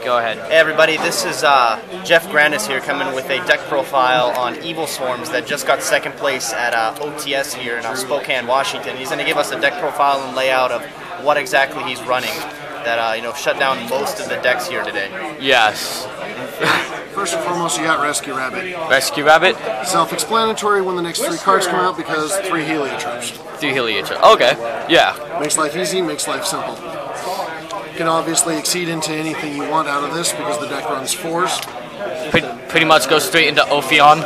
Go ahead. Hey everybody, this is Jeff Grannis here coming with a deck profile on EvilSwarms that just got second place at OTS here in Spokane, Washington. He's going to give us a deck profile and layout of what exactly he's running that shut down most of the decks here today. Yes. First and foremost, you got Rescue Rabbit. Rescue Rabbit? Self-explanatory when the next 3 cards come out because 3 Heliotropes. 3 Heliotropes. Okay, yeah. Makes life easy, makes life simple. You can obviously exceed into anything you want out of this because the deck runs 4s. Pretty much go straight into Ophion.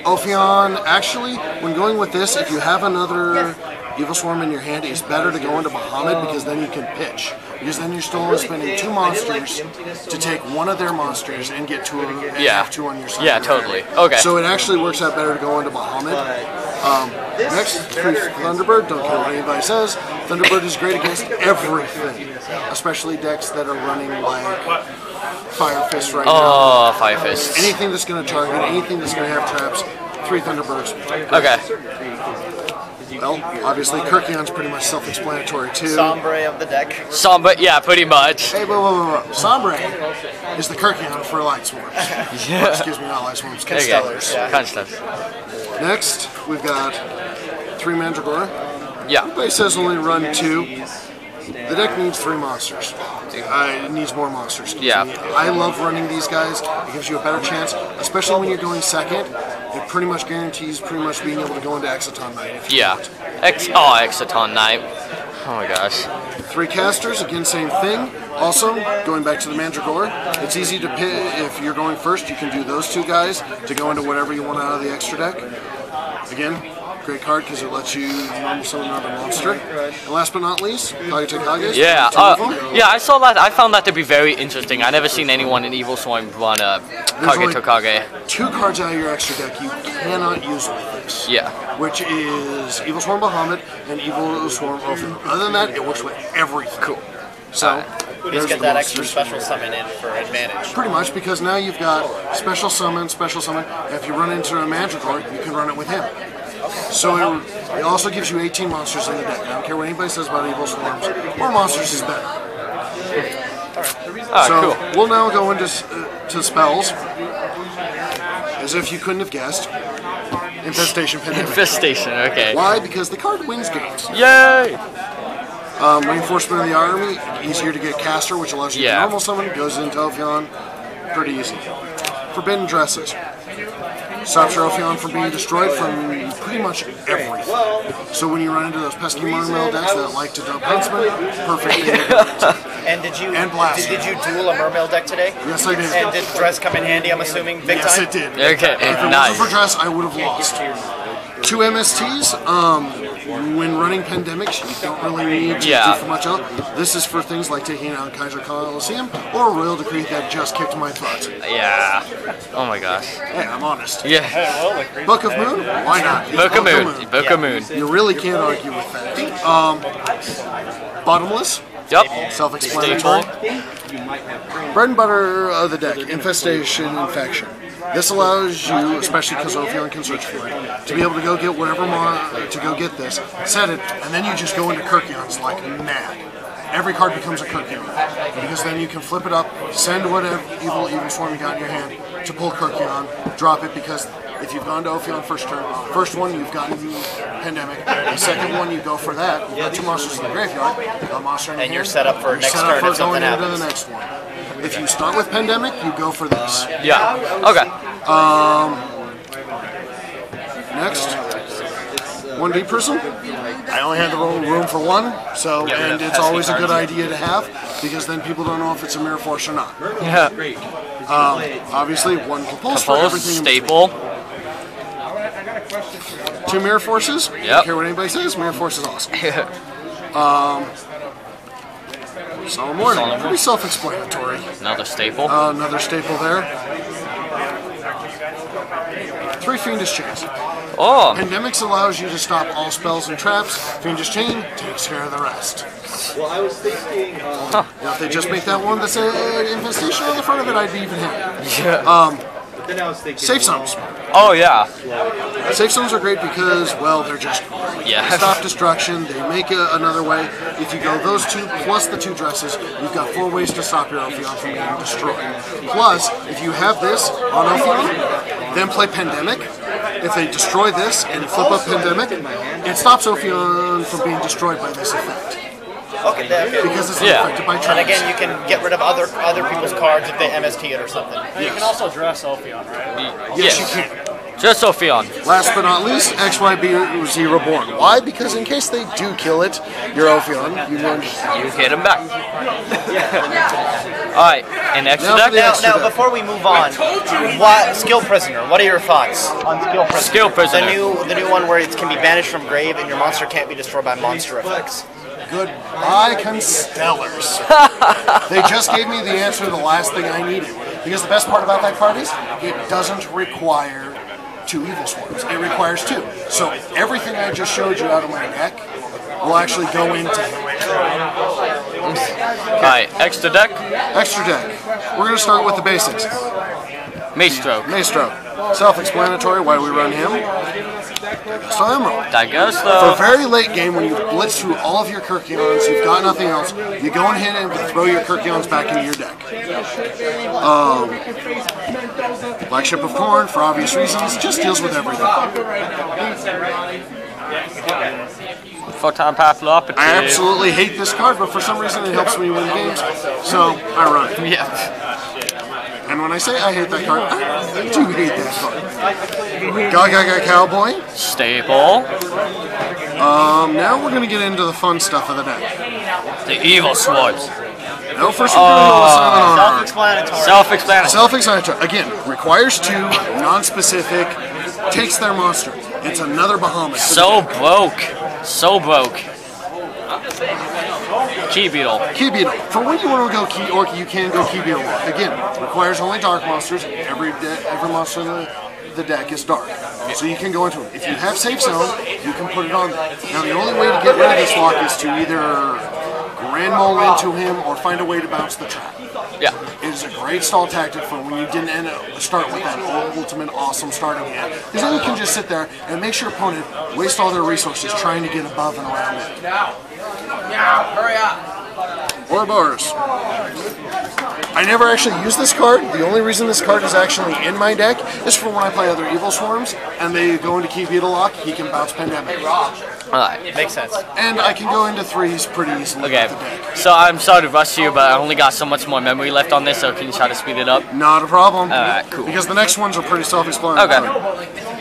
Ophion, actually, when going with this, if you have another EvilSwarm in your hand, it's better to go into Bahamut because then you can pitch. Because then you're still only spending 2 monsters to take one of their monsters and get 2 and have 2 on your side. Yeah, totally. Okay. So it actually works out better to go into Bahamut. Next, Thunderbird. Don't care what anybody says. Thunderbird is great against everything, especially decks that are running like Fire Fist right now. Oh, Fire Fist. Anything that's going to target, anything that's going to have traps, 3 Thunderbirds. Okay. Well, obviously, Kirkion's pretty much self-explanatory too. Sombre of the deck. Sombre, yeah, pretty much. Hey, whoa. Sombre is the Kirkion for Light Swarms. Yeah. Excuse me, not Light Swarms, Constellars. Constellars. Next, we've got 3 Mandragora. Yeah. Everybody says only run 2. The deck needs 3 monsters. It needs more monsters. Yeah. I love running these guys. It gives you a better chance, especially when you're going second. It pretty much guarantees being able to go into Exciton Knight. If you want. Exciton Knight. Oh my gosh. 3 casters, again, same thing. Also, going back to the Mandragora, it's easy to pick. If you're going first, you can do those 2 guys to go into whatever you want out of the extra deck. Again, great card because it lets you normal summon another monster. And last but not least, Kage. Yeah, yeah, I saw that. I found that to be very interesting. I never seen anyone in EvilSwarm run Kage. 2 cards out of your extra deck you cannot use with this. Yeah. Which is EvilSwarm Bahamut and EvilSwarm Ophion. Other than that, it works with everything. Cool. So, we just get that extra special summon in for advantage. Pretty much, because now you've got special summon, and if you run into a Mandragora, you can run it with him. So it also gives you 18 monsters in the deck. I don't care what anybody says about EvilSwarms. More monsters is better. So cool. We'll now go into to spells. As if you couldn't have guessed. Infestation Pandemic. Infestation, okay. Why? Because the card wins games. Yay! Reinforcement of the Army, easier to get caster, which allows you to normal summon, goes into Ophion, pretty easy. Forbidden Dresses. Stops your Ophion from being destroyed from pretty much everything. So when you run into those pesky Mermail decks that like to dump Huntsman, perfect thing to do. And did you duel a Mermail deck today? Yes, I did. And did Dress come in handy, I'm assuming, big time? Yes, it did. Okay, If it nice. wasn't for Dress, I would have lost. 2 MSTs, when running Pandemics, you don't really need to do for much else. This is for things like taking out Kaiser Coliseum or Royal Decree that just kicked my butt. Yeah. Oh my gosh. Hey, I'm honest. Yeah. Book of Moon? Why not? Book of Moon. Book of Moon. You really can't argue with that. Bottomless? Yep. Self-explanatory. Bread and butter of the deck. Infestation, Infection. This allows you, especially because Ophion can search for it, to be able to go get whatever to go get this, set it, and then you just go into Kirkions like mad. Every card becomes a Kirkion, because then you can flip it up, send whatever EvilSwarm you got in your hand to pull Kirkion, drop it, because if you've gone to Ophion first turn, first one you've gotten Pandemic, the second one you go for that, you've got 2 monsters in the graveyard, a monster in your hand, you're set up for next turn if something happens. Into the next one. If you start with Pandemic, you go for this. Yeah. Okay. Next, 1D Prism. I only had the room for 1, so and it's always a good idea to have because then people don't know if it's a Mirror Force or not. Yeah. Obviously, 1 Compulse for everything. Staple. 2 Mirror Forces. Yep. Don't care what anybody says. Mirror Force is awesome. Solemn Warning. Pretty self-explanatory. Another staple. Another staple there. 3 Fiendish Chains. Oh. Pandemics allows you to stop all spells and traps. Fiendish Chain takes care of the rest. Well, I was thinking. Now, if they just make that one that said Infestation on the front of it, I'd be even happy. Yeah. Safe zones. Oh yeah. Safe zones are great because, well, they're just really Yeah. They stop destruction. They make another way. If you go those two plus the 2 dresses, you've got 4 ways to stop your Ophion from being destroyed. Plus, if you have this on Ophion, then play Pandemic. If they destroy this and flip up Pandemic, it stops Ophion from being destroyed by this effect. Okay. Because it's not affected by traps. And again, you can get rid of other people's cards if they MST it or something. You can also dress Ophion, right? Yes, you can. Just Ophion. Last but not least, XYBZ Reborn. Why? Because in case they do kill it, your Ophion, you hit him back. Alright, and extra deck? Now, before we move on, Skill Prisoner, what are your thoughts on Skill Prisoner? Skill Prisoner. The new one where it can be banished from grave and your monster can't be destroyed by monster effects. Goodbye, Constellars. They just gave me the answer to the last thing I needed. Because the best part about that card is, it doesn't require 2 EvilSwarms. It requires 2. So everything I just showed you out of my deck will actually go into it. Alright, extra deck? Extra deck. We're going to start with the basics. Maestro. Self-explanatory why we run him. So Emerald. Dagusto. For very late game, when you've blitzed through all of your Kirkions, you've got nothing else, you go ahead and throw your Kirkions back into your deck. Black Ship of Corn, for obvious reasons, just deals with everything. Photon Path Operative. I absolutely hate this card, but for some reason it helps me win games, so I run it. Yeah. And when I say I hate that card, I do hate that card. Gaga Cowboy. Staple. Now we're going to get into the fun stuff of the deck. The EvilSwarms. No, first we're going to do a silent honor. Self-explanatory. Self-explanatory. Again, requires 2, non-specific, takes their monster. It's another Bahamut. So broke. So broke. Key Beetle. Key Beetle. For when you want to go Key Orc, you can go Key Beetle. Again, requires only dark monsters. Every monster in the deck is dark. So you can go into it. If you have Safe Zone, you can put it on there. Now the only way to get rid of this lock is to either Grand Mole into him or find a way to bounce the trap. Yeah. It is a great stall tactic for when you didn't start with that ultimate awesome starting hand. Because then you can just sit there and make your opponent waste all their resources trying to get above and around it. Now, hurry up. Ouroboros. I never actually use this card. The only reason this card is actually in my deck is for when I play other EvilSwarms and they go into Key Beetle lock, he can bounce Pandemic. Alright. Makes sense. And I can go into 3s pretty easily with the deck. So I'm sorry to rush you, but I only got so much more memory left on this, so can you try to speed it up? Not a problem. Alright, cool. Because the next ones are pretty self-explanatory. Okay.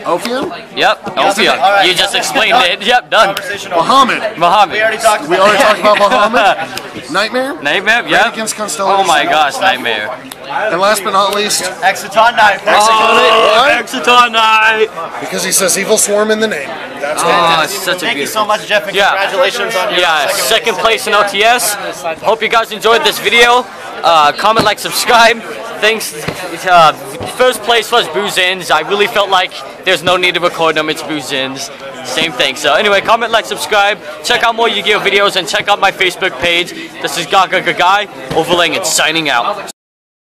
Ophion? Yep, Ophion. Alright. You just explained it. Yep, done. Bahamut. Mohammed. We already talked about Bahamut. Nightmare? Nightmare, yep. Against Constellars. Oh my gosh, Nightmare. And last but not least, Exciton Knight. Exciton Knight. because he says EvilSwarm in the name. That's what Oh, it's such a Thank you beautiful. so much, Jeff, and Yeah. congratulations on your Second place in OTS. Hope you guys enjoyed this video. Comment, like, subscribe. Thanks. First place was Boozins. I really felt like there's no need to record them. It's Boozins. Same thing. So anyway, comment, like, subscribe. Check out more Yu-Gi-Oh videos and check out my Facebook page. This is Gaga Guy, overlaying and signing out.